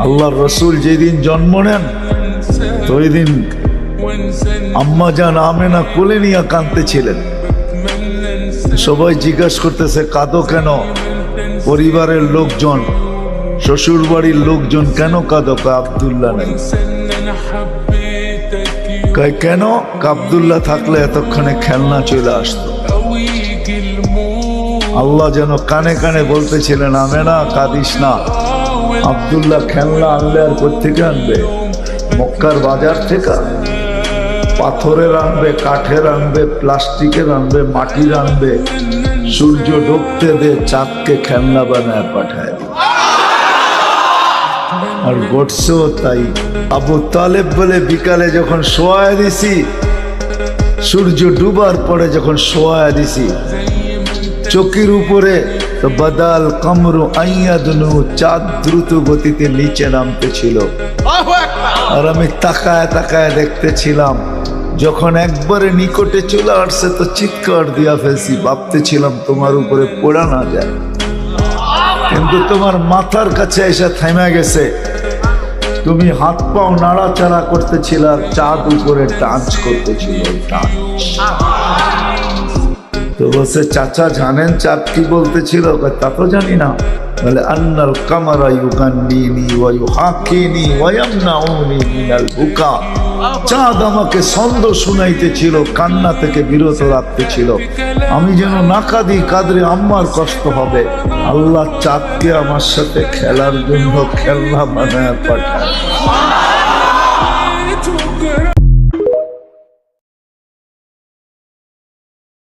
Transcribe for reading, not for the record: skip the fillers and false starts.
আল্লাহর রসুল যেদিন জন্ম নেন তো ওই দিন আম্মা জান আমেনা কোলে নিয়ে কাঁদতেছিলেন। সবাই জিজ্ঞাসা করতেছে কাঁদো কেন? পরিবারের লোকজন, শ্বশুর বাড়ির লোকজন কেন কাঁদো? আব্দুল্লাহ নাই। কেন? আব্দুল্লাহ থাকলে এতক্ষণে খেলনা চলে আসতো। আল্লাহ যেন কানে কানে বলতেছিলেন আমেনা কাঁদিস না, আব্দুল্লাহ খেলনা আনলে আর কোত্থেকে আনবে? মক্কার বাজার থেকে পাথরের আনবে, কাঠের আনবে, প্লাস্টিকের আনবে, মাটির আনবে, সূর্য ডুবতে দে চাঁদকে খেলনা বানায় পাঠায়। আর ঘটছেও তাই। আবু তালেব বলে বিকালে যখন শোয়ায় দিছি, সূর্য ডুবার পরে যখন শোয়ায় দিছি, চকির উপরে তো বাদাল কামরু আইয়াদনু, চাঁদ দ্রুত গতিতে নিচে নামতেছিল। আর আমি তাকায় তাকায় দেখতেছিলাম। যখন একবারে নিকটে চলে আসছে তো চিৎকার দিয়া ফেলছি, ভাবতেছিলাম তোমার উপরে পড়া না যায়, কিন্তু তোমার মাথার কাছে এসে থেমে গেছে। তুমি হাত পাও নাড়াচাড়া করতেছিল আর চাঁদ উপরে ডান্স করতেছিল। তো বলছে চাচা জানেন চাঁদ কি বলতেছিল? তা তো জানি না। বলে আন্নাল কামারা ইউগান্নিনি ওয়া ইউহাকিনি ওয়া ইয়ামনাউনি মিনাল বুকা। চাঁদ আমাকে ছন্দ শুনাইতেছিল, কান্না থেকে বিরত রাখতেছিল। আমি যেন না কাঁদি, কাঁদলে আম্মার কষ্ট হবে। আল্লাহ চাঁদকে আমার সাথে খেলার জন্য খেলনা বানায় পাঠায়।